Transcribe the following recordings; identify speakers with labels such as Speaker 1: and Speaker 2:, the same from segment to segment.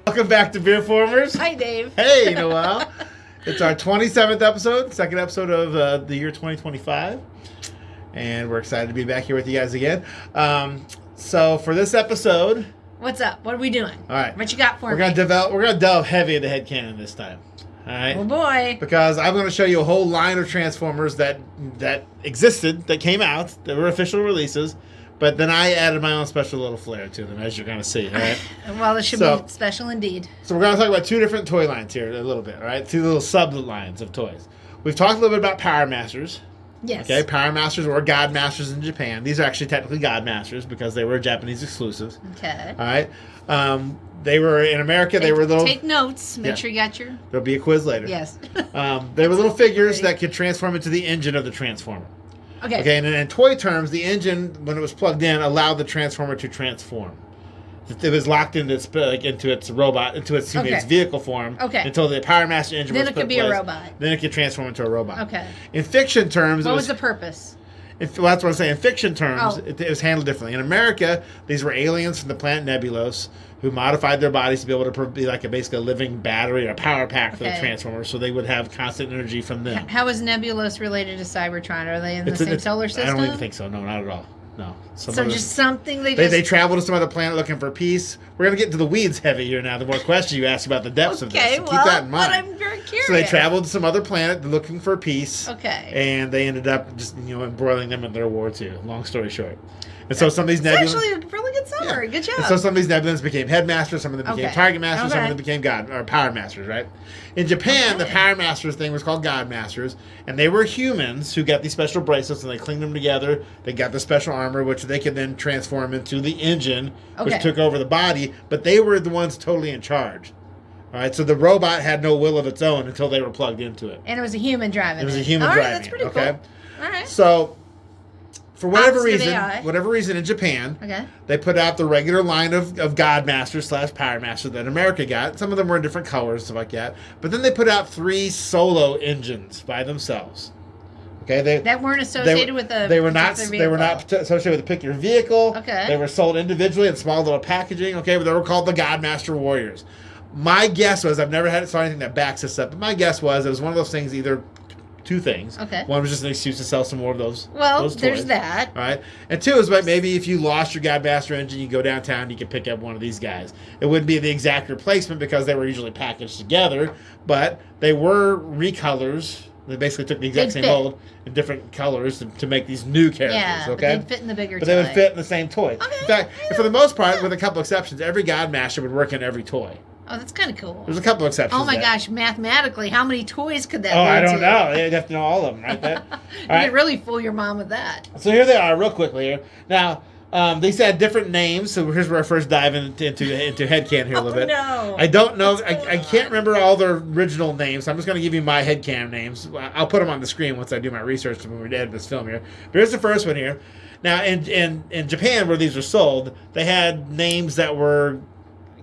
Speaker 1: Welcome back to BeerFormers.
Speaker 2: Hi, Dave.
Speaker 1: Hey, Noel. It's our 27th episode, second episode of the year 2025. And we're excited to be back here with you guys again. So for this episode...
Speaker 2: What's up? What are we doing?
Speaker 1: All right.
Speaker 2: What you got for me?
Speaker 1: We're gonna delve heavy into headcanon this time. All right.
Speaker 2: Oh, boy.
Speaker 1: Because I'm going to show you a whole line of Transformers that existed, that came out, that were official releases. But then I added my own special little flair to them, as you're going to see, all right?
Speaker 2: Well, it should be special indeed.
Speaker 1: So we're going to talk about two different toy lines here a little bit, all right? Two little sub-lines of toys. We've talked a little bit about Powermasters.
Speaker 2: Yes.
Speaker 1: Okay, Powermasters or Godmasters in Japan. These are actually technically Godmasters because they were Japanese exclusives.
Speaker 2: Okay.
Speaker 1: All right. They were in America. They were little.
Speaker 2: Take notes. Make sure you got your.
Speaker 1: There'll be a quiz later.
Speaker 2: Yes.
Speaker 1: They were little figures that could transform into the engine of the Transformer.
Speaker 2: Okay.
Speaker 1: Okay, and in toy terms, the engine, when it was plugged in, allowed the Transformer to transform. It was locked into its robot, into its vehicle form.
Speaker 2: Okay.
Speaker 1: Until the Powermaster engine was put in place.
Speaker 2: Then it could be a robot.
Speaker 1: Then it could transform into a robot.
Speaker 2: Okay.
Speaker 1: In fiction terms,
Speaker 2: what was the purpose?
Speaker 1: Well, that's what I'm saying. In fiction terms, it was handled differently. In America, these were aliens from the planet Nebulos who modified their bodies to be able to be like basically a living battery or a power pack for the Transformers, so they would have constant energy from them.
Speaker 2: How is Nebulos related to Cybertron? Are they in the same solar system?
Speaker 1: I don't even think so. No, not at all. No.
Speaker 2: Just something
Speaker 1: they travel to some other planet looking for peace. We're going to get into the weeds heavy here now. The more questions you ask about the depths of this. So keep that in mind.
Speaker 2: But I'm very curious.
Speaker 1: So they traveled to some other planet looking for peace.
Speaker 2: Okay.
Speaker 1: And they ended up just, embroiling them in their war too. Long story short. And so some of these nebulans...
Speaker 2: It's actually a really good summary. Yeah. Good job.
Speaker 1: And so some of these nebulans became Headmasters, some of them became Target Masters, some of them became Power Masters, right? In Japan, the Power Masters thing was called Godmasters, and they were humans who got these special bracelets, and they cleaned them together. They got the special armor, which they could then transform into the engine, which took over the body, but they were the ones totally in charge. All right, so the robot had no will of its own until they were plugged into it.
Speaker 2: And it was a human driving it.
Speaker 1: It was a human driving it.
Speaker 2: That's pretty cool. All right.
Speaker 1: So... For whatever reason in Japan, they put out the regular line of Godmasters / Powermaster that America got. Some of them were in different colors, stuff like that. But then they put out 3 solo engines by themselves. Okay,
Speaker 2: that weren't associated with the.
Speaker 1: They were not associated with the pick your vehicle. Okay. They were sold individually in small little packaging. Okay, but they were called the Godmaster Warriors. My guess was I've never saw anything that backs this up, but my guess was it was one of those things either. 2 things. Okay. One was just an excuse to sell some more of those.
Speaker 2: Well,
Speaker 1: those
Speaker 2: there's
Speaker 1: toys.
Speaker 2: that.
Speaker 1: All right. And 2 is maybe if you lost your Godmaster engine, you go downtown, you can pick up one of these guys. It wouldn't be the exact replacement because they were usually packaged together, but they were recolors. They basically took the exact same mold in different colors to make these new characters. Yeah, okay?
Speaker 2: But they'd fit in the bigger toy.
Speaker 1: But they would fit in the same toy. Okay. In fact, for the most part, with a couple exceptions, every Godmaster would work in every toy.
Speaker 2: Oh, that's kind of cool.
Speaker 1: There's a couple exceptions.
Speaker 2: Oh my gosh, mathematically, how many toys could that be?
Speaker 1: I don't know. You'd have to know all of them, right?
Speaker 2: You could really fool your mom with that.
Speaker 1: So here they are, real quickly here. Now, these had different names, so here's where I first dive into headcanon here a little bit.
Speaker 2: No.
Speaker 1: I don't know. I can't remember all their original names, so I'm just going to give you my headcanon names. I'll put them on the screen once I do my research when we edit this film here. But here's the first one here. Now, in Japan, where these were sold, they had names that were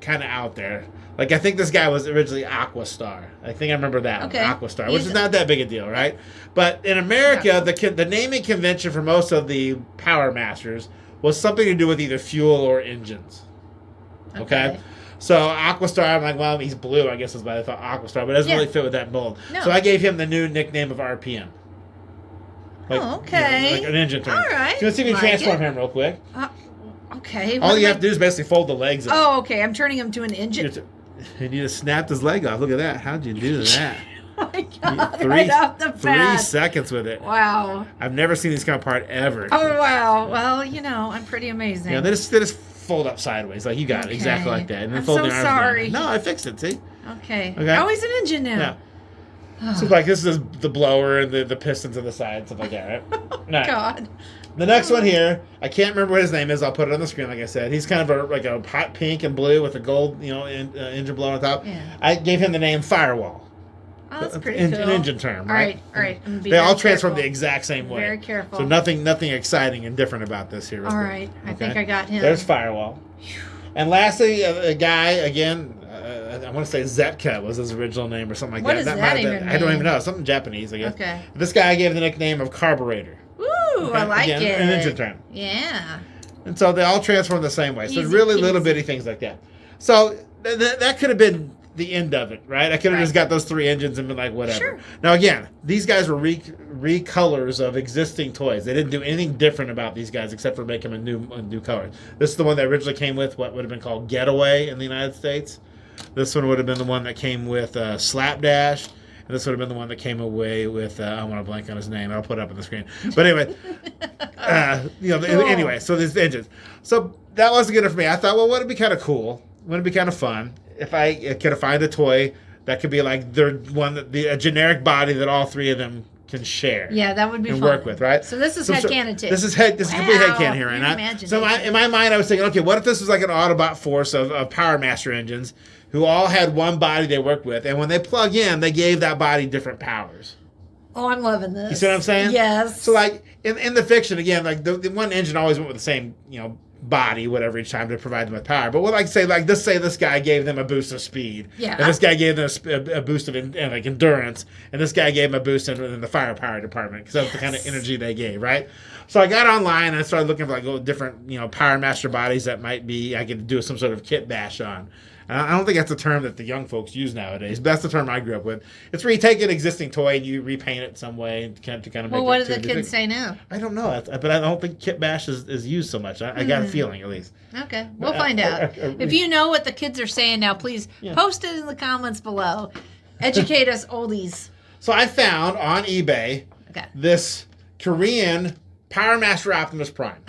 Speaker 1: kind of out there. Like, I think this guy was originally Aquastar. I think I remember that one, Aquastar, which is not that big a deal, right? But in America, the naming convention for most of the Power Masters was something to do with either fuel or engines. Okay? So Aquastar, I'm like, well, he's blue, I guess is why I thought Aquastar, but it doesn't really fit with that mold. No. So I gave him the new nickname of RPM. Like, like an engine term.
Speaker 2: All right.
Speaker 1: So let's see if we can transform him real quick.
Speaker 2: Okay.
Speaker 1: All you have to do is basically fold the legs up.
Speaker 2: Oh, okay. I'm turning him to an engine.
Speaker 1: And you just snapped his leg off. Look at that. How'd you do that?
Speaker 2: Oh my God. Right off the bat.
Speaker 1: 3 seconds with it.
Speaker 2: Wow.
Speaker 1: I've never seen these come apart ever.
Speaker 2: Oh, wow. Well, I'm pretty amazing.
Speaker 1: Yeah, they just fold up sideways. Like, you got it. Exactly like that. And then fold the arms
Speaker 2: sorry.
Speaker 1: down. No, I fixed it. See?
Speaker 2: Okay. Oh, he's an engine now. Yeah.
Speaker 1: So, like, this is the blower and the pistons on the side, stuff like that, right?
Speaker 2: Oh, God.
Speaker 1: The next one here, I can't remember what his name is. I'll put it on the screen, like I said. He's kind of like a hot pink and blue with a gold, engine blow on top. Yeah. I gave him the name Firewall.
Speaker 2: Oh, that's pretty cool.
Speaker 1: An engine term, right?
Speaker 2: All right.
Speaker 1: They all transform the exact same way.
Speaker 2: Very careful.
Speaker 1: So nothing exciting and different about this here.
Speaker 2: All right. I think I got him.
Speaker 1: There's Firewall. And lastly, a guy, again, I want to say Zetka was his original name or something like
Speaker 2: that.
Speaker 1: What
Speaker 2: does that even mean?
Speaker 1: I don't even know. Something Japanese, I guess.
Speaker 2: Okay.
Speaker 1: This guy I gave the nickname of Carburetor.
Speaker 2: Ooh, I like it.
Speaker 1: An engine term.
Speaker 2: Yeah.
Speaker 1: And so they all transform the same way. So really little bitty things like that. So that could have been the end of it, right? I could have just got those 3 engines and been like, whatever. Sure. Now, again, these guys were recolors of existing toys. They didn't do anything different about these guys except for make them a new color. This is the one that originally came with what would have been called Getaway in the United States. This one would have been the one that came with Slapdash. And this would have been the one that came away with, I want to blank on his name. I'll put it up on the screen. But anyway, anyway, so these engines. So that wasn't good for me. I thought, well, wouldn't it be kind of cool? Wouldn't it be kind of fun if I could find a toy that could be like a generic body that all 3 of them can share.
Speaker 2: Yeah, that would be fun.
Speaker 1: And work with, right?
Speaker 2: So this is headcanon too.
Speaker 1: This is complete headcanon here, right now. So in my mind, I was thinking, okay, what if this was like an Autobot force of Powermaster engines who all had one body they worked with, and when they plug in, they gave that body different powers.
Speaker 2: Oh, I'm loving this.
Speaker 1: You see what I'm saying?
Speaker 2: Yes.
Speaker 1: So like in the fiction, again, like the one engine always went with the same, body, whatever, each time to provide them with power. But what I say, like this guy gave them a boost of speed, and this guy gave them a boost of endurance, and this guy gave them a boost in the firepower department because that's the kind of energy they gave, right? So I got online and I started looking for like different Powermaster bodies that might be I could do some sort of kit bash on. I don't think that's a term that the young folks use nowadays. But that's the term I grew up with. It's where you take an existing toy and you repaint it some way to kind of make it.
Speaker 2: Well, what do the kids say now?
Speaker 1: I don't know, but I don't think kit bash is used so much. I got a feeling, at least.
Speaker 2: Okay, we'll find out. If you know what the kids are saying now, please post it in the comments below. Educate us oldies.
Speaker 1: So I found on eBay this Korean Powermaster Optimus Prime.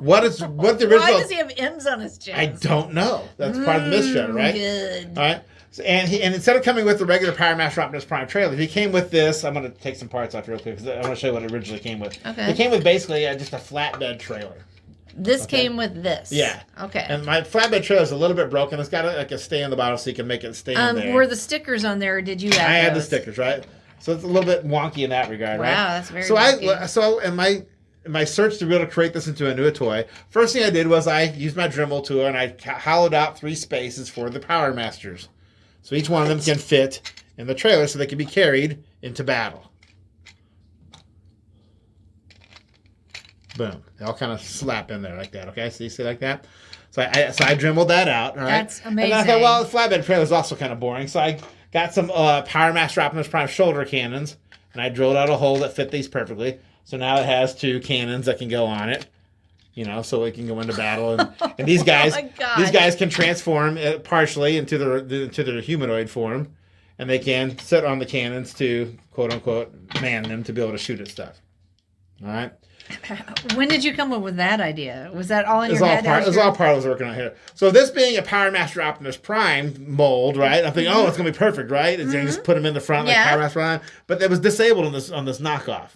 Speaker 1: What the original?
Speaker 2: Why does he have M's on his chest?
Speaker 1: I don't know. That's part of the mystery, right?
Speaker 2: Good.
Speaker 1: All right. So, and instead of coming with the regular Powermaster Optimus Prime trailer, he came with this. I'm going to take some parts off real quick because I want to show you what it originally came with.
Speaker 2: Okay.
Speaker 1: It came with basically just a flatbed trailer.
Speaker 2: This came with this.
Speaker 1: Yeah.
Speaker 2: Okay.
Speaker 1: And my flatbed trailer is a little bit broken. It's got a stay on the bottom so you can make it stay in there.
Speaker 2: Were the stickers on there, or did you have
Speaker 1: I had the
Speaker 2: those?
Speaker 1: stickers, right? So it's a little bit wonky in that regard, right?
Speaker 2: Wow, that's very wonky.
Speaker 1: In my search to be able to create this into a new toy, first thing I did was I used my Dremel tool and I hollowed out 3 spaces for the Powermasters. So each one of them can fit in the trailer so they can be carried into battle. Boom. They all kind of slap in there like that, okay? So you see like that? So I dremeled that out, all right?
Speaker 2: That's amazing.
Speaker 1: And I thought, well, the flatbed trailer is also kind of boring, so I got some Powermaster Optimus Prime shoulder cannons, and I drilled out a hole that fit these perfectly. So now it has 2 cannons that can go on it, so it can go into battle. And these guys, can transform partially into their humanoid form, and they can sit on the cannons to quote unquote man them to be able to shoot at stuff. All right.
Speaker 2: When did you come up with that idea? Was that all in your head?
Speaker 1: It was all part I was working on here. So this being a Powermaster Optimus Prime mold, right? I'm thinking, it's gonna be perfect, right? It's gonna just put them in the front like Powermaster Prime, but it was disabled on this knockoff.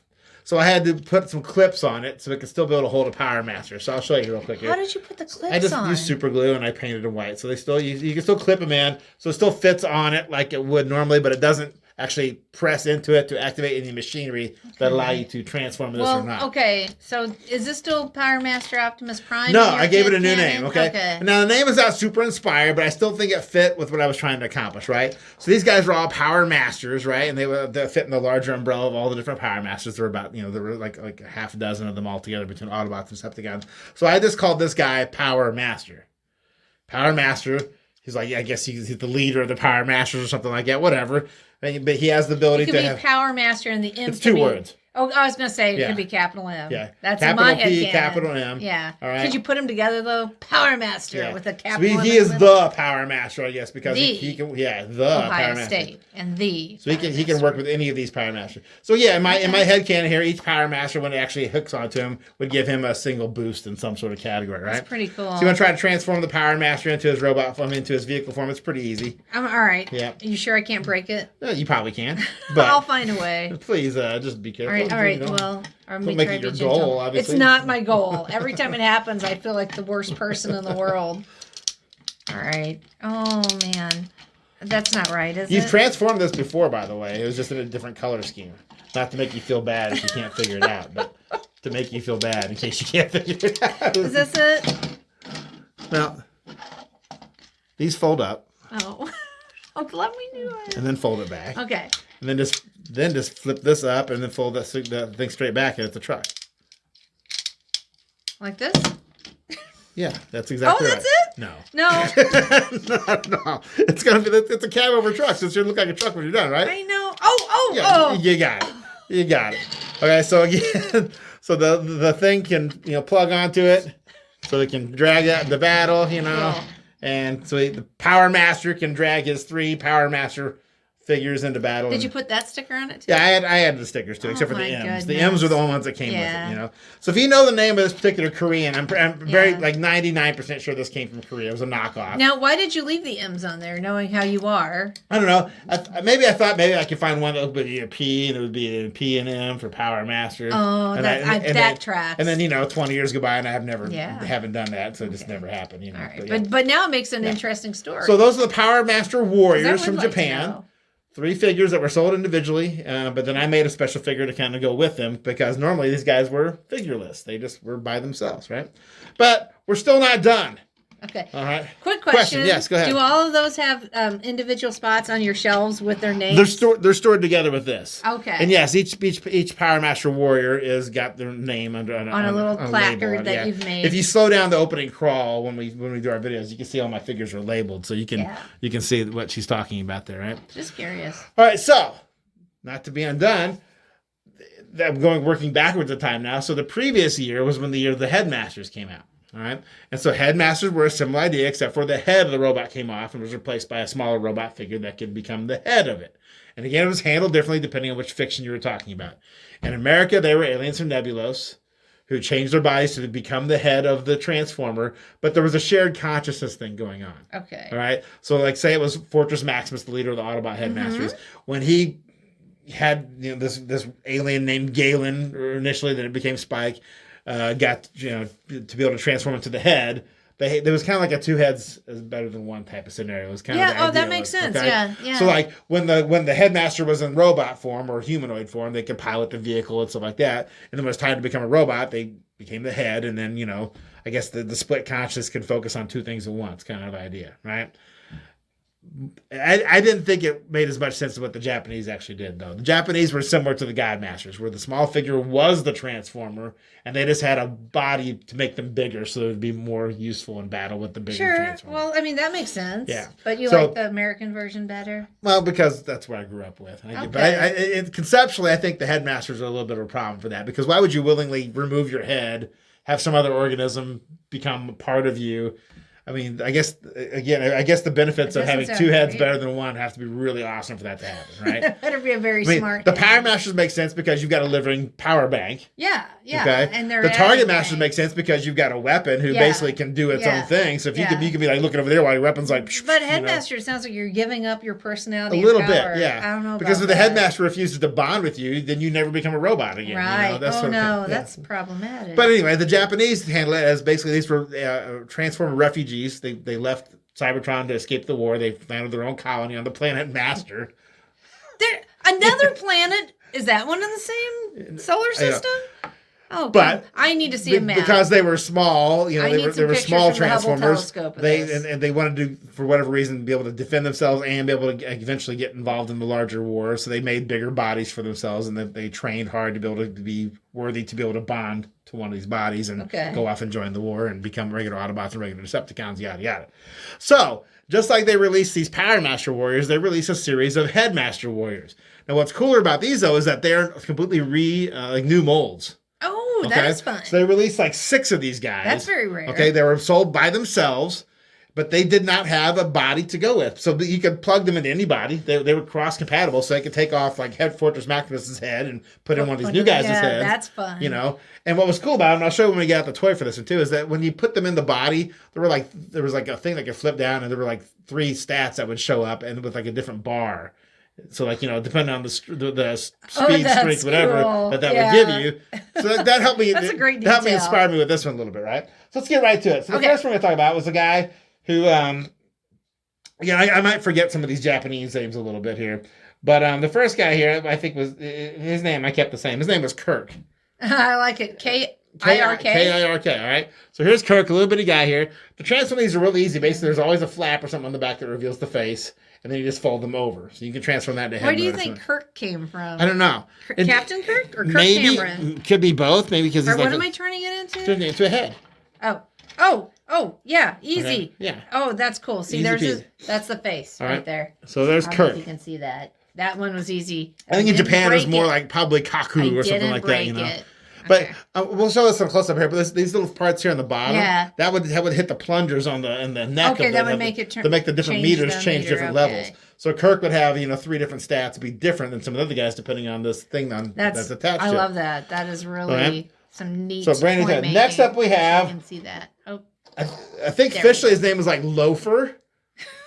Speaker 1: So I had to put some clips on it so it could still be able to hold a Powermaster. So I'll show you real quick here.
Speaker 2: How did you put the clips on?
Speaker 1: I just used super glue and I painted them white. So you can still clip them in. So it still fits on it like it would normally, but it doesn't actually press into it to activate any machinery that allow you to transform this or not.
Speaker 2: Okay. So is this still Powermaster Optimus Prime?
Speaker 1: No, I gave it a new name, okay? Now, the name is not super inspired, but I still think it fit with what I was trying to accomplish, right? So these guys were all Power Masters, right? And they fit in the larger umbrella of all the different Power Masters. There were about, there were like a half a dozen of them all together between Autobots and Decepticons. So I just called this guy Power Master. Power Master. He's like, I guess he's the leader of the Power Masters or something like that, whatever. But he has the ability to have...
Speaker 2: It could be Power Master and the M.
Speaker 1: It's 2 words.
Speaker 2: Oh, I was going to say it could be capital M.
Speaker 1: Yeah.
Speaker 2: That's
Speaker 1: capital
Speaker 2: in my
Speaker 1: P,
Speaker 2: head
Speaker 1: capital M.
Speaker 2: Yeah.
Speaker 1: All right.
Speaker 2: Could you put them together, though? Power Master with a capital M.
Speaker 1: He is the Power Master, I guess, because he can... Yeah, the
Speaker 2: Ohio
Speaker 1: Power Master.
Speaker 2: State and the
Speaker 1: So he can work with any of these Power Masters. So yeah, in my headcanon here, each Power Master, when it actually hooks onto him, would give him a single boost in some sort of category, right?
Speaker 2: That's pretty cool.
Speaker 1: So you want to try to transform the Power Master into his robot form, into his vehicle form. It's pretty easy.
Speaker 2: All right.
Speaker 1: Yeah.
Speaker 2: Are you sure I can't break it?
Speaker 1: You probably can. But
Speaker 2: I'll find a way.
Speaker 1: Please, just be careful.
Speaker 2: All right. Well, I'm
Speaker 1: don't make it your goal, obviously.
Speaker 2: It's not my goal. Every time it happens, I feel like the worst person in the world. All right. Oh, man. That's not right, is it?
Speaker 1: You've transformed this before, by the way. It was just in a different color scheme. Not to make you feel bad if you can't figure it out, but to make you feel bad in case you can't figure it out.
Speaker 2: Is this it?
Speaker 1: Now, these fold up.
Speaker 2: Oh. Oh, let me do it.
Speaker 1: And then fold it back.
Speaker 2: Okay.
Speaker 1: And then just flip this up and then fold the thing straight back and it's a truck.
Speaker 2: Like this?
Speaker 1: Yeah, that's exactly right.
Speaker 2: That's it?
Speaker 1: No. No. It's a cab over truck, so it's going to look like a truck when you're done, right?
Speaker 2: I know.
Speaker 1: You got it. You got it. Okay, so again, so the thing can plug onto it, so it can drag that the battle,
Speaker 2: Cool.
Speaker 1: and so the Powermaster can drag his 3 Powermaster figures into battle.
Speaker 2: Did you put that sticker on it too?
Speaker 1: Yeah, I had the stickers too, except for the M's.
Speaker 2: Goodness.
Speaker 1: The M's are the only ones that came with it, So if you know the name of this particular Korean, I'm very 99% sure this came from Korea. It was a knockoff.
Speaker 2: Now, why did you leave the M's on there, knowing how you are?
Speaker 1: I don't know. I thought I could find one that would be a P, and it would be a P and M for Powermaster.
Speaker 2: Oh, that tracks.
Speaker 1: And then 20 years go by, and I haven't done that, so it just never happened.
Speaker 2: All right, but now it makes an interesting story.
Speaker 1: So those are the Powermaster Warriors from Japan.
Speaker 2: To
Speaker 1: 3 figures that were sold individually, but then I made a special figure to kind of go with them because normally these guys were figureless. They just were by themselves, right? But we're still not done.
Speaker 2: Okay.
Speaker 1: All right.
Speaker 2: Quick question.
Speaker 1: Yes, go ahead.
Speaker 2: Do all of those have individual spots on your shelves with their names?
Speaker 1: They're stored together with this.
Speaker 2: Okay.
Speaker 1: And yes, each Powermaster Warrior is got their name on
Speaker 2: a little placard that you've made.
Speaker 1: If you slow down the opening crawl when we do our videos, you can see all my figures are labeled, so you can see what she's talking about there, right?
Speaker 2: Just curious.
Speaker 1: All right, so not to be undone. I'm working backwards in time now. So the previous year was when the year the Headmasters came out. All right. And so Headmasters were a similar idea, except for the head of the robot came off and was replaced by a smaller robot figure that could become the head of it. And again, it was handled differently depending on which fiction you were talking about. In America, they were aliens from Nebulos who changed their bodies to become the head of the Transformer, but there was a shared consciousness thing going on.
Speaker 2: Okay.
Speaker 1: All right. So like say it was Fortress Maximus, the leader of the Autobot Headmasters, when he had this alien named Galen, or initially then it became Spike, got to be able to transform into the head. There was kind of like a 2 heads is better than 1 type of scenario. It was kind of the idea
Speaker 2: that makes sense.
Speaker 1: Okay?
Speaker 2: Yeah.
Speaker 1: So like when the Headmaster was in robot form or humanoid form, they could pilot the vehicle and stuff like that. And then when it was time to become a robot, they became the head. And then I guess the split consciousness could focus on 2 things at once, kind of idea, right? I didn't think it made as much sense as what the Japanese actually did, though. The Japanese were similar to the Godmasters, where the small figure was the Transformer, and they just had a body to make them bigger, so it would be more useful in battle with the bigger Transformer.
Speaker 2: Well, I mean, that makes sense.
Speaker 1: Yeah.
Speaker 2: But you like the American version better?
Speaker 1: Well, because that's what I grew up with.
Speaker 2: Okay.
Speaker 1: But conceptually, I think the Headmasters are a little bit of a problem for that, because why would you willingly remove your head, have some other organism become a part of you? I mean, I guess the benefits of having 2 heads better than 1 have to be really awesome for that to happen, right?
Speaker 2: Better be a very smart.
Speaker 1: The Powermasters make sense because you've got a living power bank.
Speaker 2: Yeah.
Speaker 1: Okay.
Speaker 2: And they're
Speaker 1: the Target Masters make sense because you've got a weapon who basically can do its own thing. So if you can be like looking over there while your weapon's like.
Speaker 2: But Headmaster sounds like you're giving up your personality.
Speaker 1: A little
Speaker 2: and power.
Speaker 1: bit, yeah.
Speaker 2: I don't know
Speaker 1: because
Speaker 2: about
Speaker 1: if the
Speaker 2: that.
Speaker 1: Headmaster refuses to bond with you, then you never become a robot again.
Speaker 2: Right.
Speaker 1: That's
Speaker 2: that's problematic.
Speaker 1: But anyway, the Japanese handle it as basically these were Transformer refugees. They left Cybertron to escape the war. They founded their own colony on the planet Master.
Speaker 2: Another planet? Is that one in the same solar system? Oh,
Speaker 1: but
Speaker 2: I need to see a map.
Speaker 1: Because they were small, they were small Transformers. They wanted to, for whatever reason, be able to defend themselves and be able to eventually get involved in the larger war. So they made bigger bodies for themselves, and they trained hard to be able to be worthy to be able to bond to one of these bodies and go off and join the war and become regular Autobots and regular Decepticons, yada yada. So just like they released these Powermaster Warriors, they released a series of Headmaster Warriors. Now, what's cooler about these though is that they're completely new molds.
Speaker 2: Oh, that is fun.
Speaker 1: So they released like 6 of these guys.
Speaker 2: That's very rare.
Speaker 1: Okay, they were sold by themselves, but they did not have a body to go with. So you could plug them into any body. They were cross-compatible, so they could take off like Fortress Maximus's head and put in one of these new guys' heads.
Speaker 2: That's fun.
Speaker 1: And what was cool about them, and I'll show you when we get out the toy for this one too, is that when you put them in the body, there was like a thing that could flip down, and there were like 3 stats that would show up, and with like a different bar. So depending on the speed, strength, whatever
Speaker 2: cool.
Speaker 1: that would give you. So that helped me.
Speaker 2: That's a great detail.
Speaker 1: That helped me inspire me with this one a little bit, right? So let's get right to it. So the first one we're going to talk about was a guy who, I might forget some of these Japanese names a little bit here, but the first guy here, I think was his name. I kept the same. His name was Kirk.
Speaker 2: I like it. Kirk.
Speaker 1: Kirk. All right. So here's Kirk, a little bitty guy here. The transfer of these are really easy. Basically, there's always a flap or something on the back that reveals the face. And then you just fold them over. So you can transform that to head.
Speaker 2: Where do you think Kirk came from?
Speaker 1: I don't know.
Speaker 2: Captain Kirk or Kirk
Speaker 1: maybe,
Speaker 2: Cameron?
Speaker 1: Could be both. Maybe because he's
Speaker 2: what am I turning it into?
Speaker 1: Turning it into a head.
Speaker 2: Oh, Oh, yeah, easy.
Speaker 1: Okay. Yeah.
Speaker 2: Oh, that's cool. See,
Speaker 1: Easy
Speaker 2: that's the face right there.
Speaker 1: So there's
Speaker 2: I don't know
Speaker 1: Kirk.
Speaker 2: if you can see that. That one was easy.
Speaker 1: I think in
Speaker 2: didn't
Speaker 1: Japan it's
Speaker 2: break
Speaker 1: more
Speaker 2: it.
Speaker 1: like probably kaku or something like that, you know.
Speaker 2: It.
Speaker 1: But
Speaker 2: Okay.
Speaker 1: we'll show this some close up here. But these little parts here on the bottom,
Speaker 2: Yeah.
Speaker 1: that would hit the plungers in the neck.
Speaker 2: Okay,
Speaker 1: of
Speaker 2: that
Speaker 1: the,
Speaker 2: would make it
Speaker 1: to make the different
Speaker 2: change
Speaker 1: meters
Speaker 2: the
Speaker 1: change
Speaker 2: meter,
Speaker 1: different
Speaker 2: okay.
Speaker 1: levels. So Kirk would have 3 different stats, be different than some of the other guys depending on this thing that's attached.
Speaker 2: I
Speaker 1: to
Speaker 2: love
Speaker 1: it.
Speaker 2: that. That is really some neat.
Speaker 1: So Brandy,
Speaker 2: point making.
Speaker 1: next up we have.
Speaker 2: You can see that. Oh,
Speaker 1: I think
Speaker 2: There
Speaker 1: officially
Speaker 2: we
Speaker 1: his name is like Loafer.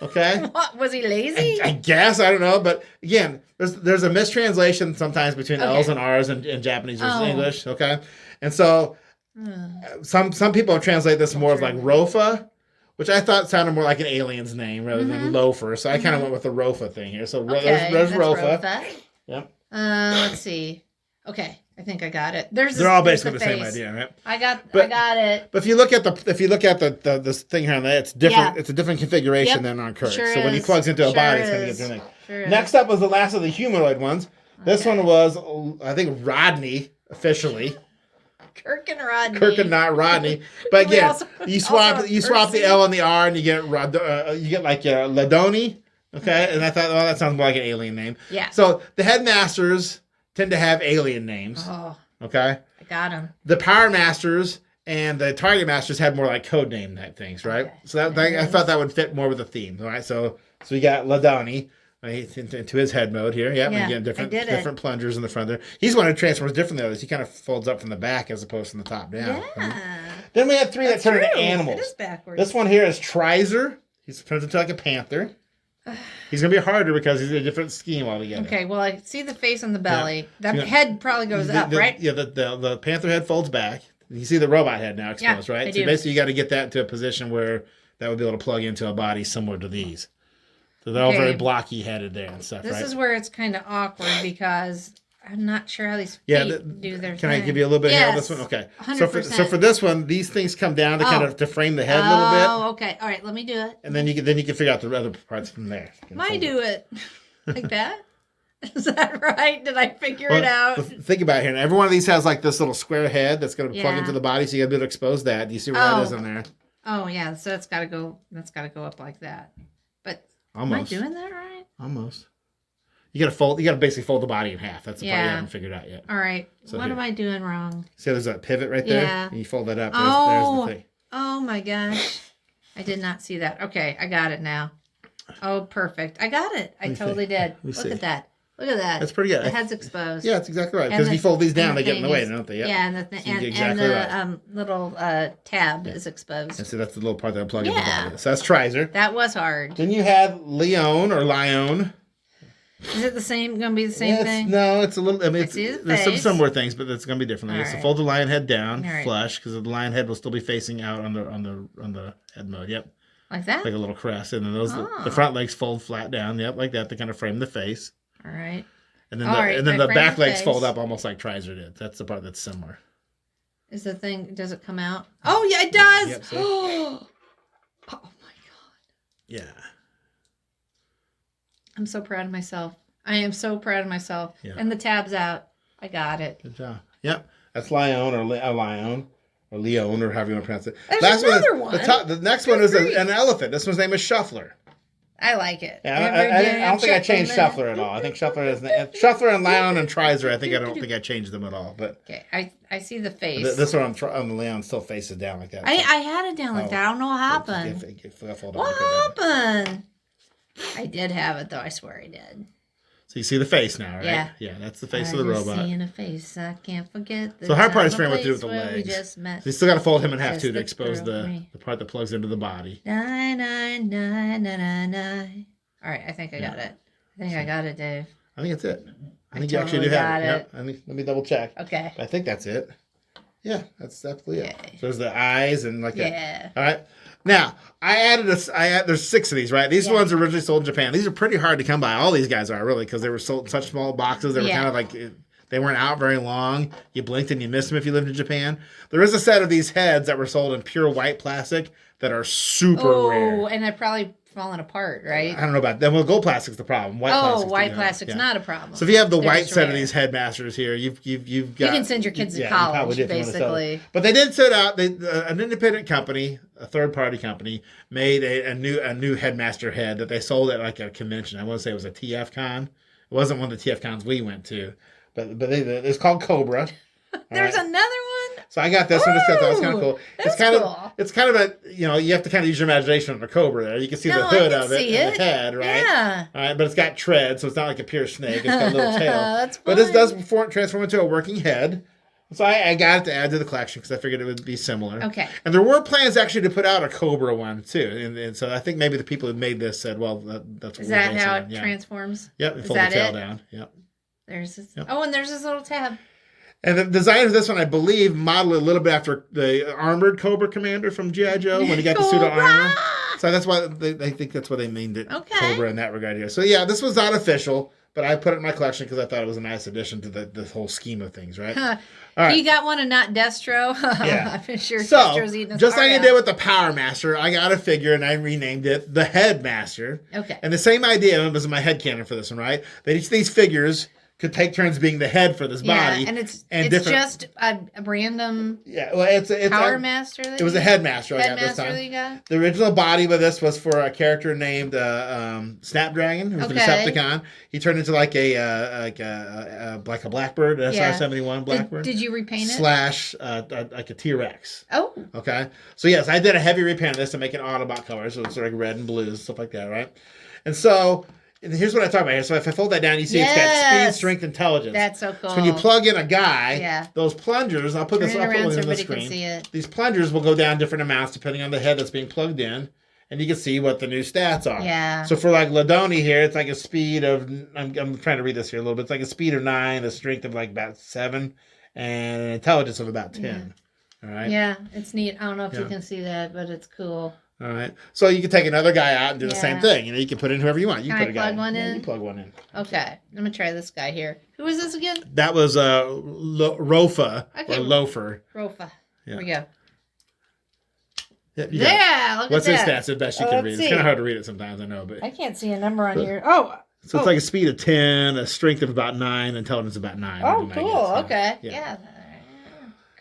Speaker 1: Okay.
Speaker 2: what was he lazy?
Speaker 1: I guess I don't know, but again, there's a mistranslation sometimes between
Speaker 2: Okay.
Speaker 1: L's and R's in Japanese versus
Speaker 2: Oh.
Speaker 1: English. Okay, and so some people translate this more as like Rofa, which I thought sounded more like an alien's name rather than Loafer. So I kind of went with the Rofa thing here. So
Speaker 2: Okay,
Speaker 1: there's
Speaker 2: that's
Speaker 1: Rofa. Yep.
Speaker 2: Let's see. Okay, I think I got it.
Speaker 1: They're all basically the same idea, right?
Speaker 2: I got it.
Speaker 1: But if you look at the this thing here on that, it's different.
Speaker 2: Yeah.
Speaker 1: It's a different configuration
Speaker 2: Yep.
Speaker 1: than on Kirk.
Speaker 2: Sure
Speaker 1: so when he
Speaker 2: is.
Speaker 1: plugs into a
Speaker 2: Sure
Speaker 1: body, it's going to get
Speaker 2: is.
Speaker 1: different.
Speaker 2: Sure is.
Speaker 1: Next up was the last of the humanoid ones. This
Speaker 2: Okay.
Speaker 1: one was, I think, Rodney officially.
Speaker 2: Kirk and Rodney.
Speaker 1: Kirk and not Rodney. But
Speaker 2: We
Speaker 1: again,
Speaker 2: also-
Speaker 1: you swap
Speaker 2: also
Speaker 1: you swap the
Speaker 2: Percy.
Speaker 1: L and the R, and you get like Ladoni. Okay, and I thought, well, that sounds more like an alien name.
Speaker 2: Yeah.
Speaker 1: So the headmasters tend to have alien names.
Speaker 2: Oh,
Speaker 1: Okay.
Speaker 2: I got him.
Speaker 1: The Powermasters and the Target Masters had more like code name type things, right?
Speaker 2: Okay.
Speaker 1: So I thought that would fit more with the theme, all right? So we got Ladani into his head mode here. Yep,
Speaker 2: Yeah,
Speaker 1: and again, different
Speaker 2: I did it.
Speaker 1: different plungers in the front there. He's one who transforms different than others. He kind of folds up from the back as opposed from the top down.
Speaker 2: Yeah.
Speaker 1: Then we have 3
Speaker 2: That's
Speaker 1: that turn into
Speaker 2: true.
Speaker 1: animals.
Speaker 2: It is backwards.
Speaker 1: This one here is Trizer. He turns into like a panther. He's gonna be harder because he's a different scheme altogether.
Speaker 2: Okay, well, I see the face on the belly.
Speaker 1: Yeah.
Speaker 2: That
Speaker 1: So,
Speaker 2: head probably goes up, right?
Speaker 1: Yeah, the panther head folds back. You see the robot head now exposed,
Speaker 2: Yeah,
Speaker 1: right?
Speaker 2: I
Speaker 1: So
Speaker 2: do.
Speaker 1: basically, you got to get that into a position where that would be able to plug into a body similar to these. So they're all
Speaker 2: Okay.
Speaker 1: very blocky headed there and stuff,
Speaker 2: This
Speaker 1: right?
Speaker 2: is where it's kind of awkward because I'm not sure how these feet
Speaker 1: Yeah,
Speaker 2: do their
Speaker 1: Can
Speaker 2: thing.
Speaker 1: I give you a little bit here on
Speaker 2: Yes,
Speaker 1: this one? Okay.
Speaker 2: 100%.
Speaker 1: So for this one, these things come down to kind
Speaker 2: Oh.
Speaker 1: of to frame the head a little bit,
Speaker 2: Oh, okay. All right, let me do it.
Speaker 1: and then you can figure out the other parts from there. You can
Speaker 2: I
Speaker 1: fold
Speaker 2: do it like that. Is that right? Did I figure it out?
Speaker 1: Think about it here. Now, every one of these has like this little square head that's going to plug
Speaker 2: Yeah.
Speaker 1: into the body, so you got to be able to expose that. Do you see where that is in there?
Speaker 2: Oh yeah, so that's got to go. That's got to go up like that. But
Speaker 1: Almost.
Speaker 2: am I doing that right?
Speaker 1: Almost. You got to fold. You got to basically fold the body in half. That's the part you
Speaker 2: Yeah.
Speaker 1: haven't figured out yet.
Speaker 2: All right.
Speaker 1: So
Speaker 2: what
Speaker 1: here.
Speaker 2: am I doing wrong?
Speaker 1: See, there's a pivot right there.
Speaker 2: Yeah.
Speaker 1: And you fold that up. There's
Speaker 2: Oh.
Speaker 1: the thing.
Speaker 2: Oh my gosh, I did not see that. Okay, I got it now. Oh, perfect. I got it. I
Speaker 1: me
Speaker 2: totally
Speaker 1: see.
Speaker 2: did.
Speaker 1: Let me
Speaker 2: Look
Speaker 1: see.
Speaker 2: at that. Look at that.
Speaker 1: That's pretty good.
Speaker 2: The head's exposed.
Speaker 1: Yeah, that's exactly right.
Speaker 2: And
Speaker 1: Because if
Speaker 2: the-
Speaker 1: you fold these
Speaker 2: and
Speaker 1: down,
Speaker 2: the
Speaker 1: they get in the
Speaker 2: thing
Speaker 1: way,
Speaker 2: is-
Speaker 1: don't they? Yep.
Speaker 2: Yeah, and
Speaker 1: So you
Speaker 2: and
Speaker 1: get exactly
Speaker 2: the
Speaker 1: right.
Speaker 2: little tab is exposed.
Speaker 1: And so that's the little part that'll plug into
Speaker 2: Yeah.
Speaker 1: the body. So that's Trizer.
Speaker 2: That was hard.
Speaker 1: Then you had Leon or Lion.
Speaker 2: Is it the same? Going to be the same
Speaker 1: Yeah,
Speaker 2: thing?
Speaker 1: No, it's a little. I mean,
Speaker 2: see the
Speaker 1: there's some
Speaker 2: face.
Speaker 1: similar things, but it's going to be different.
Speaker 2: All
Speaker 1: So
Speaker 2: right.
Speaker 1: fold the lion head down,
Speaker 2: All right.
Speaker 1: flush, because the lion head will still be facing out on the head mode. Yep,
Speaker 2: Like that?
Speaker 1: like a little crest, and then
Speaker 2: Oh.
Speaker 1: the front legs fold flat down. Yep, like that to kind of frame the face,
Speaker 2: All right.
Speaker 1: and then
Speaker 2: All right, I
Speaker 1: the
Speaker 2: framed
Speaker 1: back
Speaker 2: the
Speaker 1: legs
Speaker 2: face.
Speaker 1: fold up almost like Trizer did. That's the part that's similar.
Speaker 2: Is the thing? Does it come out? Oh yeah, it does.
Speaker 1: Yep, see?
Speaker 2: Oh my god!
Speaker 1: Yeah.
Speaker 2: I'm so proud of myself. I am so proud of myself.
Speaker 1: Yeah.
Speaker 2: And the tab's out. I got it.
Speaker 1: Good job. Yep, that's Lion or Lion or Leon or however you want to pronounce it.
Speaker 2: There's another one.
Speaker 1: The next one is
Speaker 2: grief.
Speaker 1: an elephant. This one's name is Shuffler.
Speaker 2: I like it.
Speaker 1: Yeah,
Speaker 2: Every
Speaker 1: I
Speaker 2: day
Speaker 1: don't think I
Speaker 2: I'm
Speaker 1: changed
Speaker 2: shuffling.
Speaker 1: Shuffler at all. I think Shuffler is Shuffler and Lion and Trizer. I don't think I changed them at all. But
Speaker 2: Okay, I see the face.
Speaker 1: this one on the Leon still faces down like that.
Speaker 2: I had it down like that. I don't know what happened. What happened? I did have it though. I swear I did.
Speaker 1: So you see the face now, right?
Speaker 2: Yeah.
Speaker 1: Yeah, that's the face
Speaker 2: I
Speaker 1: of the
Speaker 2: just
Speaker 1: robot.
Speaker 2: seeing a face. I can't forget.
Speaker 1: So the hard part is
Speaker 2: time
Speaker 1: figuring
Speaker 2: or
Speaker 1: what to do with the
Speaker 2: place where we
Speaker 1: legs.
Speaker 2: just met.
Speaker 1: So you still got to fold him in half
Speaker 2: Just
Speaker 1: too to
Speaker 2: the
Speaker 1: expose
Speaker 2: thrill of
Speaker 1: the
Speaker 2: me.
Speaker 1: part that plugs into the body.
Speaker 2: 99999. All right, I think I got it. I think I got it, Dave.
Speaker 1: I think that's it. I
Speaker 2: I
Speaker 1: think you actually do
Speaker 2: totally
Speaker 1: have
Speaker 2: got
Speaker 1: it. Yep. Let me double check.
Speaker 2: Okay.
Speaker 1: I think that's it. Yeah, that's definitely it.
Speaker 2: Yay.
Speaker 1: So there's the eyes and like that.
Speaker 2: Yeah.
Speaker 1: All right. Now, there's 6 of these, right? These
Speaker 2: Yeah.
Speaker 1: ones are originally sold in Japan. These are pretty hard to come by. All these guys are, really, because they were sold in such small boxes. They were
Speaker 2: Yeah.
Speaker 1: kind of like, they weren't out very long. You blinked and you missed them if you lived in Japan. There is a set of these heads that were sold in pure white plastic that are super
Speaker 2: Oh,
Speaker 1: rare.
Speaker 2: and I probably falling apart, right?
Speaker 1: I don't know about that. Well, gold plastic's the problem.
Speaker 2: White plastic's not a problem.
Speaker 1: So if you have the
Speaker 2: They're
Speaker 1: white
Speaker 2: just
Speaker 1: set of
Speaker 2: rare.
Speaker 1: these Headmasters here, you've got.
Speaker 2: You can send your kids to
Speaker 1: you probably
Speaker 2: college,
Speaker 1: did if you wanna sell
Speaker 2: basically.
Speaker 1: it. But they did set out. An independent company, a third party company, made a new Headmaster head that they sold at like a convention. I want to say it was a TF Con. It wasn't one of the TF Cons we went to, but it's called Cobra.
Speaker 2: There's another one.
Speaker 1: So I got this one. It's kind of cool.
Speaker 2: That's
Speaker 1: cool. It's kind of a, you have to kind of use your imagination on the Cobra there. You can see the hood of it and the head, right?
Speaker 2: Yeah.
Speaker 1: All right, but it's got tread, so it's not like a pure snake. It's got a little tail.
Speaker 2: That's fun.
Speaker 1: But this does transform into a working head. So I got it to add to the collection because I figured it would be similar.
Speaker 2: Okay.
Speaker 1: And there were plans actually to put out a Cobra one too. And so I think maybe the people who made this said, well, that's what
Speaker 2: Is that how it transforms?
Speaker 1: Yep, and fold the tail down. Yep.
Speaker 2: There's this.
Speaker 1: Yep.
Speaker 2: Oh, and there's this little tab.
Speaker 1: And the design of this one, I believe, modeled a little bit after the armored Cobra Commander from G.I. Joe when he got the suit of armor. So that's why they think that's why they named it Cobra in that regard here. So yeah, this was not official, but I put it in my collection because I thought it was a nice addition to the whole scheme of things, right?
Speaker 2: Huh.
Speaker 1: All right.
Speaker 2: You got one and not Destro?
Speaker 1: Yeah.
Speaker 2: I'm sure
Speaker 1: So,
Speaker 2: Destro's eating his
Speaker 1: just like
Speaker 2: heart
Speaker 1: I
Speaker 2: out.
Speaker 1: did with the Powermaster, I got a figure and I renamed it the Headmaster.
Speaker 2: Okay.
Speaker 1: And the same idea was in my headcanon for this one, right? That each of these figures could take turns being the head for this body.
Speaker 2: Yeah, and it's
Speaker 1: different,
Speaker 2: just a random
Speaker 1: well, it's
Speaker 2: Powermaster.
Speaker 1: It was a Headmaster I got this time.
Speaker 2: That you got?
Speaker 1: The original body with this was for a character named Snapdragon, who's the Decepticon. He turned into like a Blackbird, an SR-71 Blackbird.
Speaker 2: Did you repaint it?
Speaker 1: Slash like a T-Rex.
Speaker 2: Oh.
Speaker 1: Okay. So yes, I did a heavy repaint of this to make it Autobot color, so it's like red and blues, stuff like that, right? And so here's what I talk about here. So if I fold that down, you see it's got speed, strength, intelligence.
Speaker 2: That's so cool.
Speaker 1: So when you plug in a guy, those plungers, I'll put one in the screen.
Speaker 2: See it.
Speaker 1: These plungers will go down different amounts depending on the head that's being plugged in, and you can see what the new stats are.
Speaker 2: Yeah.
Speaker 1: So for like Ladoni here, it's like a speed of, I'm trying to read this here a little bit. It's like a speed of 9, a strength of like about 7, and an intelligence of about 10. All right.
Speaker 2: Yeah, it's neat. I don't know if you can see that, but it's cool.
Speaker 1: All right. So you can take another guy out and do the same thing. You can put in whoever you want. You
Speaker 2: can
Speaker 1: put a guy
Speaker 2: plug one in?
Speaker 1: You plug one in.
Speaker 2: Okay. I'm going to try this guy here. Who is this again?
Speaker 1: That was Rofa or Loafer.
Speaker 2: Rofa. Here we go.
Speaker 1: Yeah,
Speaker 2: look at that.
Speaker 1: What's his stats? The best you can read.
Speaker 2: See.
Speaker 1: It's kind of hard to read it sometimes, I know. But
Speaker 2: I can't see a number on here. Oh.
Speaker 1: So it's like a speed of 10, a strength of about 9, intelligence about 9.
Speaker 2: Oh, cool. Okay. Yeah. Cool.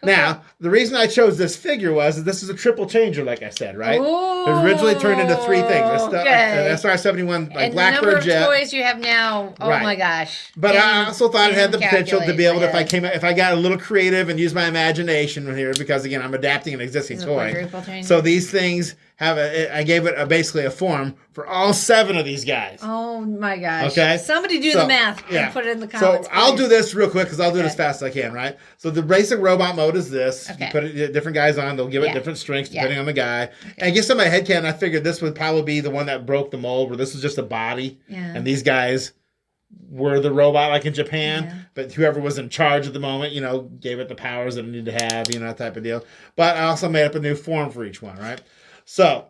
Speaker 1: Now, the reason I chose this figure was that this is a triple changer, like I said, right?
Speaker 2: Ooh,
Speaker 1: it was originally turned into 3 things. An SR-71 like
Speaker 2: and
Speaker 1: Blackbird
Speaker 2: the number of
Speaker 1: jet.
Speaker 2: toys you have now, my gosh.
Speaker 1: But I also thought it had the potential to be able to,
Speaker 2: if
Speaker 1: I got a little creative and use my imagination here, because again, I'm adapting an existing toy. So these things have I gave it basically a form for all 7 of these guys.
Speaker 2: Oh my gosh.
Speaker 1: Okay.
Speaker 2: Somebody do the math and put it in the comments.
Speaker 1: So I'll do this real quick because I'll do it as fast as I can, right? So the basic robot mode is this. You put different guys on, they'll give it different strengths depending on the guy. And I guess in my headcanon, I figured this would probably be the one that broke the mold, where this was just a body.
Speaker 2: Yeah.
Speaker 1: And these guys were the robot, like in Japan. Yeah. But whoever was in charge at the moment, gave it the powers that it needed to have, that type of deal. But I also made up a new form for each one, right? So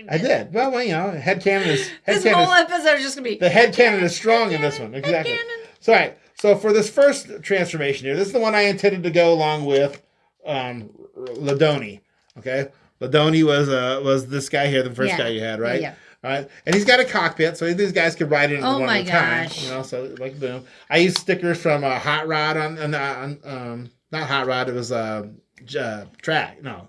Speaker 1: I did. Well, headcanon is...
Speaker 2: This whole episode is just going to be...
Speaker 1: The headcanon is strong in this one. Exactly. So, all right. So for this first transformation here, this is the one I intended to go along with Ladoni. Okay? Ladoni was this guy here, the first guy you had, right?
Speaker 2: Yeah.
Speaker 1: All right. And he's got a cockpit, so these guys could ride in one at a time.
Speaker 2: Gosh.
Speaker 1: So like boom. I used stickers from Hot Rod on not Hot Rod, it was Track. No.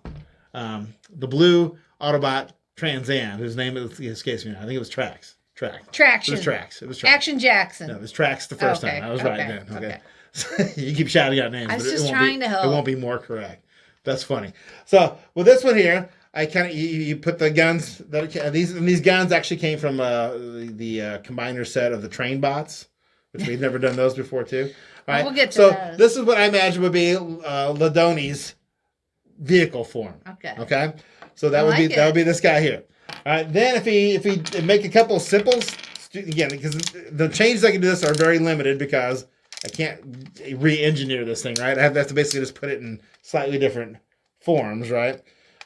Speaker 1: The blue Autobot Trans Am, whose name escapes me now. I think it was Trax.
Speaker 2: Traction.
Speaker 1: It was Trax.
Speaker 2: Action Jackson.
Speaker 1: No, it was Trax the first time. I was right then. Okay. So, you keep shouting out names.
Speaker 2: I was
Speaker 1: but
Speaker 2: just trying to help.
Speaker 1: It won't be more correct. That's funny. So with this one here, I kind of you put the guns these guns actually came from the combiner set of the train bots, which we've never done those before too. All right.
Speaker 2: We'll get to those.
Speaker 1: This is what I imagine would be Ladoni's vehicle form. Okay. So that would be this guy here. All right. Then if he make a couple of simples, again, because the changes I can do this are very limited because I can't re-engineer this thing, right? I have to basically just put it in slightly different forms, right?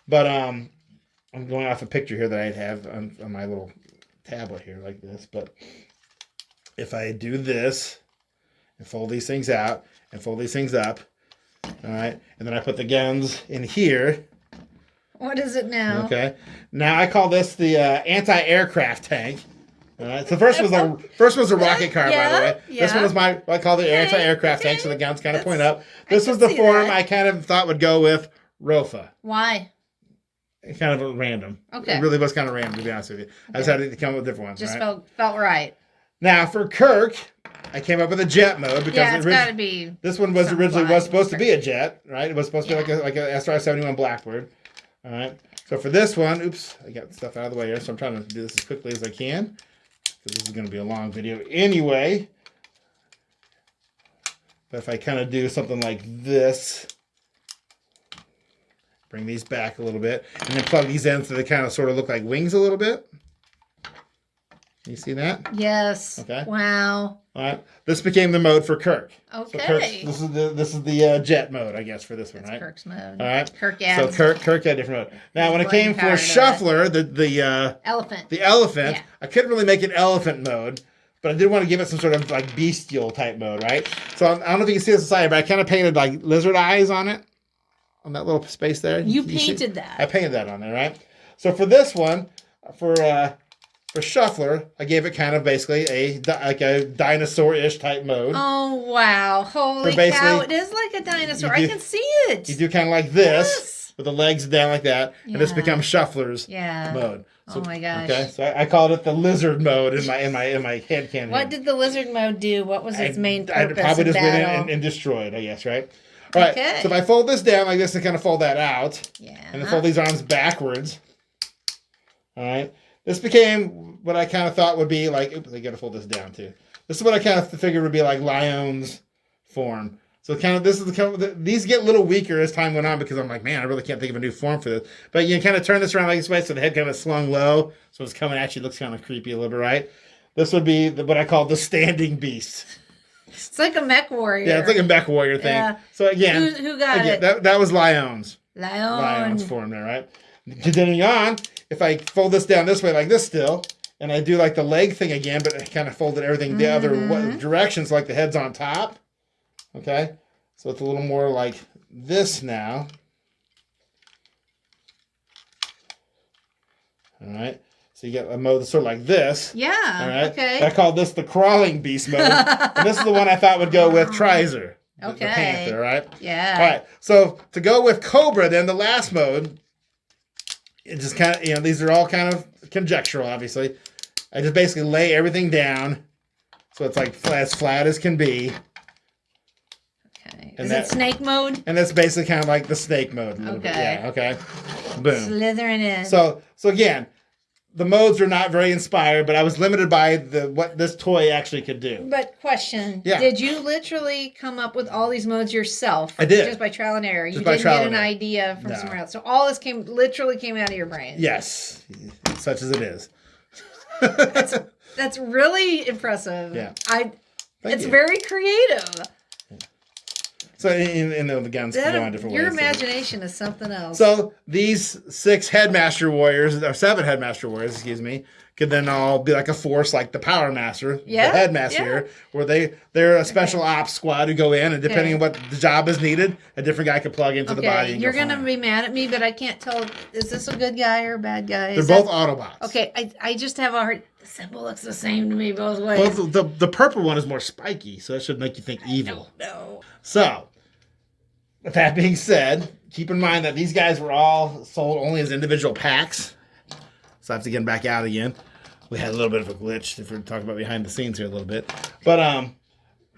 Speaker 1: But I'm going off a picture here that I have on my little tablet here like this. But if I do this and fold these things out and fold these things up, all right, and then I put the guns in here.
Speaker 2: What is it now?
Speaker 1: Okay. Now I call this the anti-aircraft tank. All right. So first was a rocket car, by the way. This one was what I call the anti-aircraft tank, so the guns kind of point up. This was the form I kind of thought would go with Rofa.
Speaker 2: Why?
Speaker 1: Kind of random.
Speaker 2: Okay.
Speaker 1: It really was kind of random, to be honest with you. I just had to come up with different ones.
Speaker 2: Just
Speaker 1: right?
Speaker 2: felt right.
Speaker 1: Now for Kirk, I came up with a jet mode because
Speaker 2: it's got to be.
Speaker 1: This one was originally supposed to be a jet, right? It was supposed to be like a SR-71 Blackbird. All right. So for this one, oops, I got stuff out of the way here, so I'm trying to do this as quickly as I can. Because this is going to be a long video anyway. But if I kind of do something like this, bring these back a little bit, and then plug these in so they kind of sort of look like wings a little bit. You see that?
Speaker 2: Yes.
Speaker 1: Okay.
Speaker 2: Wow.
Speaker 1: All right. This became the mode for Kirk.
Speaker 2: Okay.
Speaker 1: So this is the jet mode, I guess, for this one, right?
Speaker 2: Kirk's mode.
Speaker 1: All right.
Speaker 2: Kirk adds.
Speaker 1: So Kirk had a different mode. Now, when it came for Shuffler, the
Speaker 2: elephant.
Speaker 1: The elephant, I couldn't really make an elephant mode, but I did want to give it some sort of like bestial type mode, right? So I don't know if you can see this inside, but I kind of painted like lizard eyes on it, on that little space there.
Speaker 2: You painted that.
Speaker 1: I painted that on there, right? So for this one, for Shuffler, I gave it kind of basically a dinosaur-ish type mode.
Speaker 2: Oh, wow. Holy cow. It is like a dinosaur. I can see it.
Speaker 1: You do kind of like this, with the legs down like that, and this becomes Shuffler's mode. So,
Speaker 2: oh, my gosh.
Speaker 1: Okay, so I called it the lizard mode in my head canon.
Speaker 2: What did the lizard mode do? What was its main purpose?
Speaker 1: I probably just went in and destroyed, I guess, right? All right, so if I fold this down like this and kind of fold that out, and then fold these arms backwards, all right, this became what I kind of thought would be like, oops, I got to fold this down too. This is what I kind of figured would be like Lion's form. So kind of this is these get a little weaker as time went on because I'm like, man, I really can't think of a new form for this. But you can kind of turn this around like this way so the head kind of slung low. So it's coming at you, looks kind of creepy a little bit, right? This would be what I call the standing beast.
Speaker 2: It's like a mech warrior.
Speaker 1: Yeah, it's like a mech warrior thing. Yeah. So again,
Speaker 2: who got it?
Speaker 1: That was Lion's.
Speaker 2: Lion's
Speaker 1: form there, right? Continuing on, if I fold this down this way like this still, and I do like the leg thing again, but I kind of folded everything the other directions, like the head's on top. Okay, so it's a little more like this now. All right, so you get a mode that's sort of like this.
Speaker 2: Yeah.
Speaker 1: All right.
Speaker 2: Okay.
Speaker 1: I called this the crawling beast mode, and this is the one I thought would go with Trizer.
Speaker 2: Okay.
Speaker 1: The panther, right?
Speaker 2: Yeah.
Speaker 1: All right. So to go with Cobra, then the last mode, it just kind of, these are all kind of conjectural, obviously. I just basically lay everything down so it's like as flat as can be.
Speaker 2: Okay. Is it snake mode?
Speaker 1: And that's basically kind of like the snake mode a little bit. Yeah, okay. Boom.
Speaker 2: Slithering in.
Speaker 1: So again, the modes are not very inspired, but I was limited by what this toy actually could do.
Speaker 2: But question, did you literally come up with all these modes yourself?
Speaker 1: I did.
Speaker 2: Just by trial and error. You didn't get an idea from somewhere else. So all this literally came out of your brain.
Speaker 1: Yes. Such as it is.
Speaker 2: That's really impressive.
Speaker 1: Yeah.
Speaker 2: It's very creative.
Speaker 1: So, the guns can go in different ways.
Speaker 2: Your imagination is something else.
Speaker 1: So, these 6 Headmaster Warriors, or 7 Headmaster Warriors, excuse me, could then all be like a force like the Powermaster, the Headmaster here, where they're a special ops squad who go in, and depending on what the job is needed, a different guy could plug into the body and
Speaker 2: you're going to be mad at me, but I can't tell, is this a good guy or a bad guy?
Speaker 1: They're both Autobots.
Speaker 2: Okay, I just have a hard... The symbol looks the same to me both ways.
Speaker 1: Well, the purple one is more spiky, so that should make you think evil.
Speaker 2: No.
Speaker 1: So, with that being said, keep in mind that these guys were all sold only as individual packs. So I have to get them back out again. We had a little bit of a glitch if we're talking about behind the scenes here a little bit. But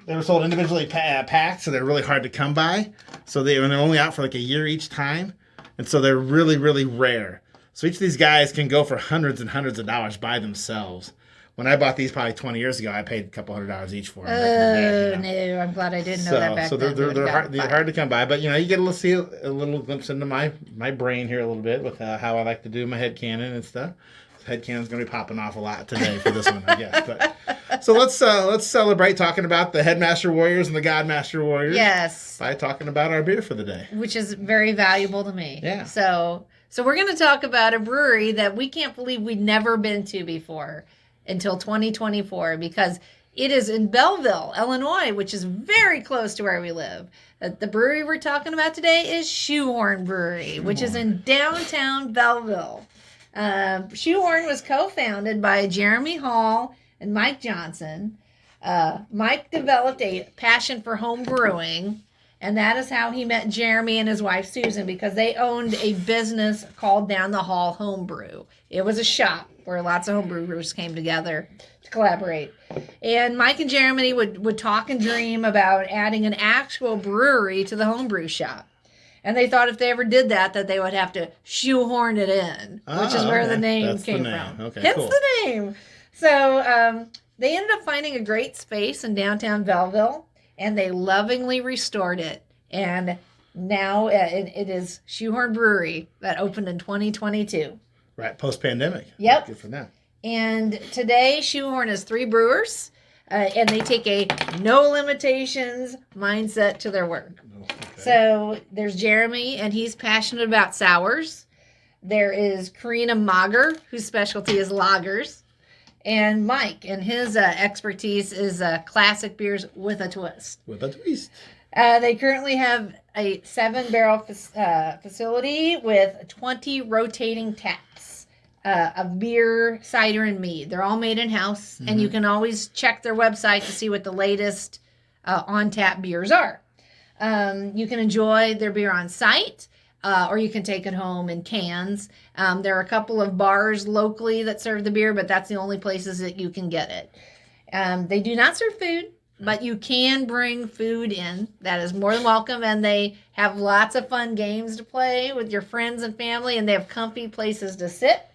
Speaker 1: they were sold individually packed, so they're really hard to come by. So they're only out for like a year each time. And so they're really, really rare. So each of these guys can go for hundreds and hundreds of dollars by themselves. When I bought these probably 20 years ago, I paid a couple $100 each for them.
Speaker 2: No, I'm glad I didn't know that back then.
Speaker 1: So they're hard to come by, but you get to see a little glimpse into my brain here a little bit with how I like to do my headcanon and stuff. Headcanon's going to be popping off a lot today for this one, I guess. But so let's celebrate talking about the Headmaster Warriors and the Godmaster Warriors.
Speaker 2: Yes.
Speaker 1: By talking about our beer for the day,
Speaker 2: which is very valuable to me.
Speaker 1: Yeah.
Speaker 2: So we're going to talk about a brewery that we can't believe we'd never been to before until 2024 because it is in Belleville, Illinois, which is very close to where we live. The brewery we're talking about today is Shoehorn Brewery, which is in downtown Belleville. Shoehorn was co-founded by Jeremy Hall and Mike Johnson. Mike developed a passion for home brewing, and that is how he met Jeremy and his wife Susan, because they owned a business called Down the Hall Homebrew. It was a shop where lots of homebrew brewers came together to collaborate. And Mike and Jeremy would talk and dream about adding an actual brewery to the homebrew shop. And they thought if they ever did that they would have to shoehorn it in, which is where the name came from.
Speaker 1: Okay,
Speaker 2: hence
Speaker 1: cool.
Speaker 2: the name. So they ended up finding a great space in downtown Belleville, and they lovingly restored it. And now it is Shoehorn Brewery that opened in 2022.
Speaker 1: Right, post-pandemic.
Speaker 2: Yep.
Speaker 1: Good for them.
Speaker 2: And today, Shoehorn has 3 brewers, and they take a no limitations mindset to their work.
Speaker 1: Okay.
Speaker 2: So there's Jeremy, and he's passionate about sours. There is Karina Mager, whose specialty is lagers. And Mike, and his expertise is classic beers with a twist.
Speaker 1: With a twist.
Speaker 2: They currently have a 7-barrel facility with 20 rotating taps of beer, cider, and mead. They're all made in-house, and you can always check their website to see what the latest on-tap beers are. You can enjoy their beer on site, or you can take it home in cans. There are a couple of bars locally that serve the beer, but that's the only places that you can get it. They do not serve food, but you can bring food in. That is more than welcome, and they have lots of fun games to play with your friends and family, and they have comfy places to sit.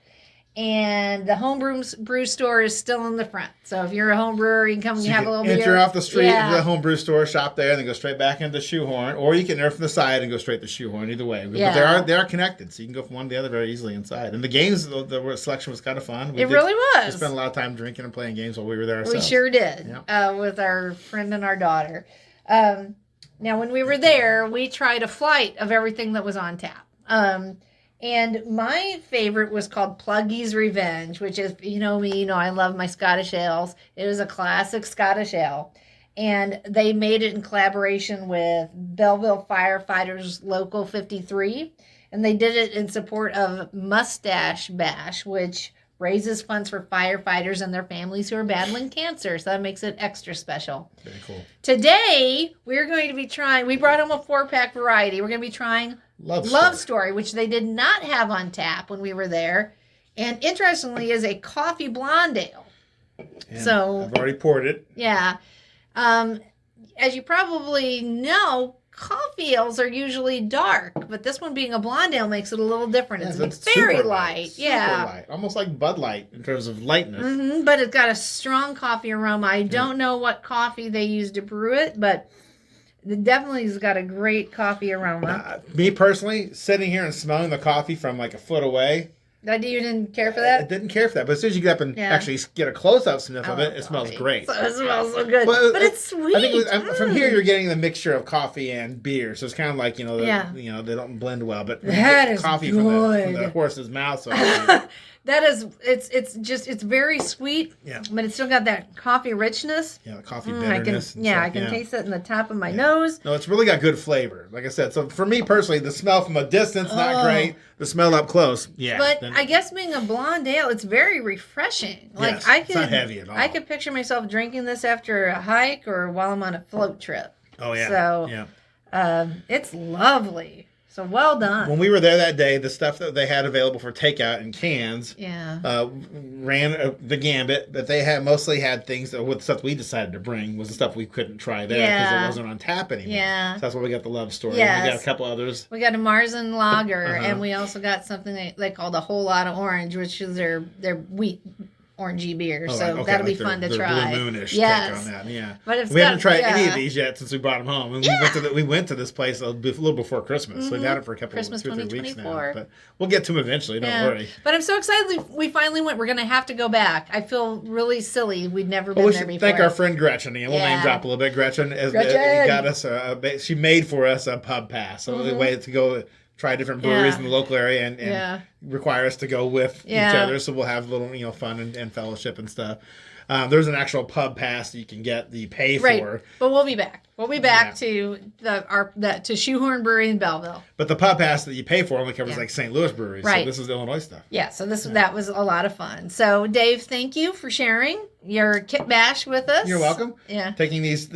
Speaker 2: And the homebrew store is still in the front. So if you're a home brewer, you can come and have a little beer.
Speaker 1: Enter off the street to the homebrew store, shop there, and then go straight back into Shoehorn. Or you can enter from the side and go straight to Shoehorn. Either way, but they are connected, so you can go from one to the other very easily inside. And the games, the selection was kind of fun.
Speaker 2: It really was.
Speaker 1: We spent a lot of time drinking and playing games while we were there ourselves.
Speaker 2: We sure did, with our friend and our daughter. Now, when we were there, we tried a flight of everything that was on tap. And my favorite was called Pluggy's Revenge, which is, you know me, I love my Scottish ales. It is a classic Scottish ale. And they made it in collaboration with Belleville Firefighters Local 53. And they did it in support of Mustache Bash, which raises funds for firefighters and their families who are battling cancer. So that makes it extra special.
Speaker 1: Very cool.
Speaker 2: Today, we're going to be trying, we brought home a 4-pack variety. We're going to be trying Love Story, which they did not have on tap when we were there. And interestingly, is a coffee blonde ale.
Speaker 1: And
Speaker 2: so
Speaker 1: I've already poured it.
Speaker 2: Yeah. As you probably know, coffee ales are usually dark, but this one being a blonde ale makes it a little different. It's very light.
Speaker 1: Super light. Almost like Bud Light in terms of lightness.
Speaker 2: But it's got a strong coffee aroma. I don't know what coffee they use to brew it, but it definitely has got a great coffee aroma.
Speaker 1: Me personally, sitting here and smelling the coffee from like a foot away.
Speaker 2: You didn't care for that?
Speaker 1: I didn't care for that. But as soon as you get up and actually get a close-up sniff of it, it smells great.
Speaker 2: So it smells so good. But it's sweet.
Speaker 1: I think from here you're getting the mixture of coffee and beer. So it's kind of like, they don't blend well. But
Speaker 2: that is
Speaker 1: coffee
Speaker 2: good.
Speaker 1: from the horse's mouth. So
Speaker 2: that is, it's very sweet, but it's still got that coffee richness.
Speaker 1: Yeah, the coffee bitterness.
Speaker 2: I can taste it in the top of my nose.
Speaker 1: No, it's really got good flavor. Like I said, so for me personally, the smell from a distance, not great. The smell up close,
Speaker 2: But I guess being a blonde ale, it's very refreshing. Like
Speaker 1: it's not heavy at all.
Speaker 2: I could picture myself drinking this after a hike or while I'm on a float trip.
Speaker 1: Oh, yeah.
Speaker 2: So, it's lovely. So well done.
Speaker 1: When we were there that day, the stuff that they had available for takeout in cans ran the gambit, but they mostly had things that with stuff we decided to bring was the stuff we couldn't try there because it wasn't on tap anymore.
Speaker 2: Yeah.
Speaker 1: So that's why we got the Love Story.
Speaker 2: Yes.
Speaker 1: We got a couple others.
Speaker 2: We got a Marzen Lager, and we also got something they called a Whole Lot of Orange, which is their wheat orangey beer. So that'll be fun to try.
Speaker 1: Blue Moonish take on that,
Speaker 2: But
Speaker 1: we haven't tried any of these yet since we brought them home. And we went to this place a little before Christmas. So we've had it for a couple of 2 or 3 weeks now. But we'll get to them eventually. Don't worry.
Speaker 2: But I'm so excited we finally went. We're going to have to go back. I feel really silly. We'd never been there before.
Speaker 1: Thank our friend Gretchen. And we'll name drop a little bit. Gretchen got us she made for us a pub pass. So a way to go try different breweries in the local area and require us to go with each other, so we'll have a little fun and fellowship and stuff. There's an actual pub pass that you can get that you pay for.
Speaker 2: But we'll be back. We'll be back to to Shoehorn Brewery in Belleville.
Speaker 1: But the pub pass that you pay for only covers like St. Louis breweries. Right. So this is Illinois stuff.
Speaker 2: Yeah. So that was a lot of fun. So Dave, thank you for sharing your kit bash with us.
Speaker 1: You're welcome.
Speaker 2: Yeah.
Speaker 1: Taking these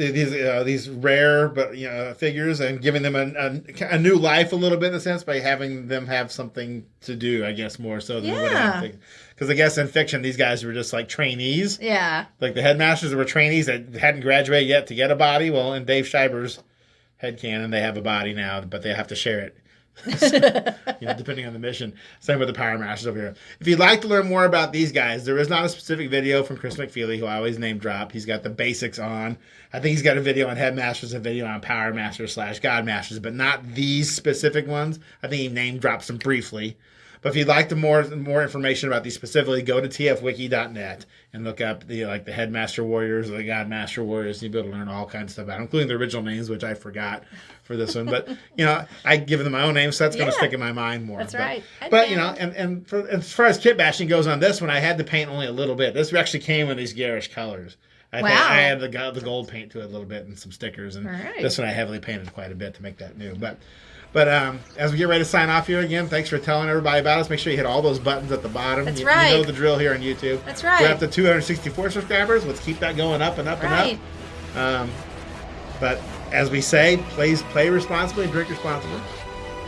Speaker 1: rare but figures and giving them a new life a little bit in a sense by having them have something to do, I guess, more so than what I think. Because I guess in fiction these guys were just like trainees.
Speaker 2: Yeah.
Speaker 1: Like the headmasters were trainees that hadn't graduated yet to get a body. Well, in Dave Scheiber's headcanon, they have a body now, but they have to share it. Depending on the mission. Same with the Powermasters over here. If you'd like to learn more about these guys, there is not a specific video from Chris McFeely, who I always name drop. He's got the basics on. I think he's got a video on Headmasters, a video on Powermaster/Godmasters, but not these specific ones. I think he name drops them briefly. But if you'd like more information about these specifically, go to tfwiki.net and look up the Headmaster Warriors or the Godmaster Warriors. You'll be able to learn all kinds of stuff about it, including the original names, which I forgot for this one. But, I give them my own names, so that's going to stick in my mind more.
Speaker 2: That's right.
Speaker 1: But, as far as kit bashing goes on this one, I had to paint only a little bit. This actually came in these garish colors. I had the gold paint to it a little bit and some stickers. And this one I heavily painted quite a bit to make that new. But as we get ready to sign off here again, thanks for telling everybody about us. Make sure you hit all those buttons at the bottom.
Speaker 2: That's right.
Speaker 1: You know the drill here on YouTube.
Speaker 2: That's right.
Speaker 1: We're up to 264 subscribers. Let's keep that going up and up and up. But as we say, please play responsibly and drink responsibly.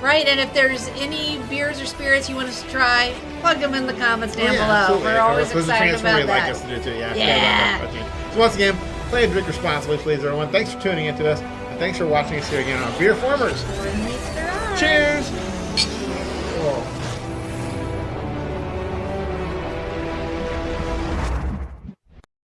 Speaker 2: Right, and if there's any beers or spirits you want us to try, plug them in the comments down below.
Speaker 1: Absolutely.
Speaker 2: We're always excited about that.
Speaker 1: Like us to do too. So once again, play and drink responsibly, please, everyone. Thanks for tuning in to us. Thanks for watching us here again on BeerFormers. Cheers!